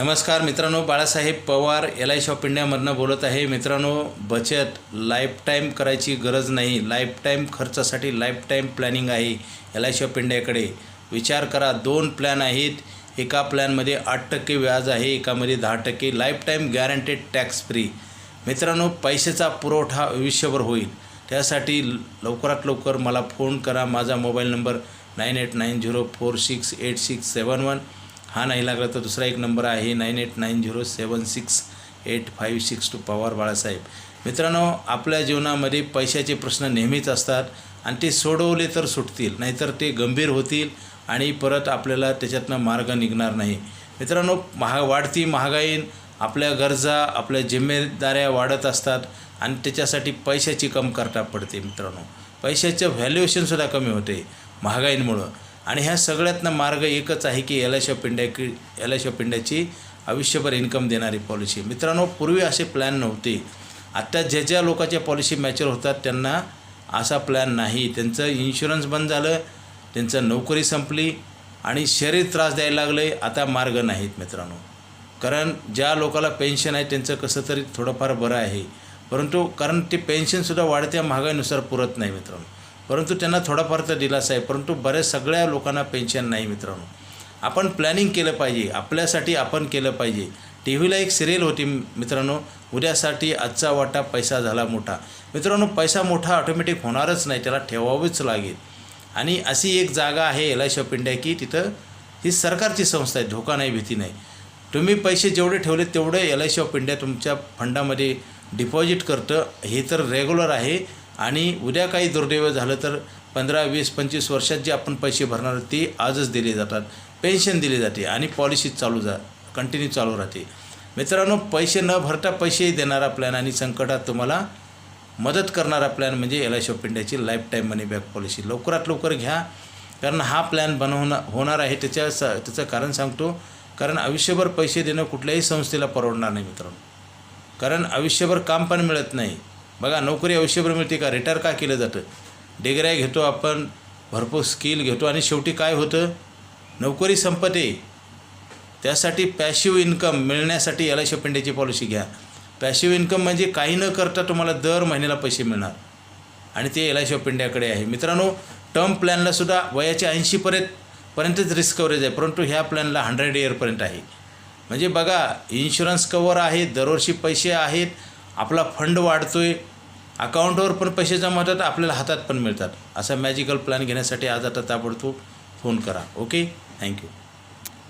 नमस्कार मित्रांनो, Balasaheb Pawar LIC of इंडियामधनं बोलत आहे। मित्रांनो, बचत लाईफ टाईम करायची गरज नाही। लाईफ टाईम खर्चासाठी लाईफ टाईम प्लॅनिंग आहे LIC ऑफ इंडियाकडे। विचार करा, 2 प्लॅन आहेत। एका प्लॅनमध्ये 8% व्याज आहे, एकामध्ये 10%। Life time guaranteed tax free. मित्रांनो, पैशाचा पुरवठा आयुष्यभर होईल, त्यासाठी लवकरात लवकर मला फोन करा। माझा मोबाईल नंबर 9890468671। हा नाही लागला तर दुसरा एक नंबर आहे 9890768562 पवार बाळासाहेब। मित्रांनो, आपल्या जीवनामध्ये पैशाचे प्रश्न नेहमीच असतात आणि ते सोडवले तर सुटतील, नाहीतर ते गंभीर होतील आणि परत आपल्याला त्याच्यातनं मार्ग निघणार नाही। मित्रांनो, वाढती महागाई, आपल्या गरजा, आपल्या जिम्मेदाऱ्या वाढत असतात आणि त्याच्यासाठी पैशाची कमतरता पडते। मित्रांनो, पैशाचं व्हॅल्युएशनसुद्धा कमी होते महागाईमुळं आणि ह्या सगळ्यातनं मार्ग एकच आहे की LIC ऑफ इंडियाची आयुष्यभर इन्कम देणारी पॉलिसी। मित्रांनो, पूर्वी असे प्लॅन नव्हते। आत्ता ज्या लोकांच्या पॉलिसी मॅच्युअर होतात त्यांना असा प्लॅन नाही। त्यांचं इन्शुरन्स बंद झालं, त्यांचं नोकरी संपली आणि शरीर त्रास द्यायला लागले, आता मार्ग नाहीत मित्रांनो। कारण ज्या लोकाला पेन्शन आहे त्यांचं कसं तरी थोडंफार बरं आहे, परंतु कारण ते पेन्शनसुद्धा वाढत्या महागाईनुसार पुरत नाही मित्रांनो। परंतु त्यांना थोडाफार तर दिलासा आहे, परंतु बऱ्याच सगळ्या लोकांना पेन्शन नाही मित्रांनो। आपण प्लॅनिंग केलं पाहिजे, आपल्यासाठी आपण केलं पाहिजे। TVला एक सिरियल होती मित्रांनो, उद्यासाठी आजचा वाटा पैसा झाला मोठा। मित्रांनो, पैसा मोठा ऑटोमॅटिक होणारच नाही, त्याला ठेवावंच लागेल। आणि अशी एक जागा आहे LIC ऑफ इंडिया की तिथं ही सरकारची संस्था आहे, धोका नाही, भीती नाही। तुम्ही पैसे जेवढे ठेवले तेवढे LIC ऑफ इंडिया तुमच्या फंडामध्ये डिपॉझिट करतं। हे तर रेग्युलर आहे आणि उद्या काही दुर्दैव झालं तर 15, 20, 25 वर्षात जे आपण पैसे भरणार ते आजच दिले जातात, पेन्शन दिली जाते आणि पॉलिसी कंटिन्यू चालू राहते। मित्रांनो, पैसे न भरता पैसे देणारा प्लॅन आणि संकटात तुम्हाला मदत करणारा प्लॅन म्हणजे LIC ऑफ इंडियाची लाईफ टाईम मनी बॅक पॉलिसी। लवकरात लवकर घ्या, कारण हा प्लॅन होणार आहे। त्याचं कारण सांगतो, कारण आयुष्यभर पैसे देणं कुठल्याही संस्थेला परवडणार नाही मित्रांनो। कारण आयुष्यभर काम पण मिळत नाही। बघा, नोकरी आयुष्यभर मिळते का? रिटायर का केलं जातं? डिग्र्या घेतो आपण, भरपूर स्किल घेतो आणि शेवटी काय होतं? नोकरी संपते। त्यासाठी पॅशिव्ह इन्कम मिळण्यासाठी LIC ऑफ इंडियाची पॉलिसी घ्या। पॅशिव्ह इन्कम म्हणजे काही न करता तुम्हाला दर महिन्याला पैसे मिळणार आणि ते LIC ऑफ इंडियाकडे आहे मित्रांनो। टर्म प्लॅनलासुद्धा वयाच्या 80 पर्यंतच रिस्क कव्हरेज आहे, परंतु ह्या प्लॅनला 100 इयरपर्यंत आहे। म्हणजे बघा, इन्शुरन्स कवर आहे, दरवर्षी पैसे आहेत, आपला फंड वाढतोय, अकाउंटवर पण पैसे जमा होतात, आपल्याला हातात पण मिळतात। असा मॅजिकल प्लॅन घेण्यासाठी आज आता ताबडतोब फोन करा। Okay, thank you.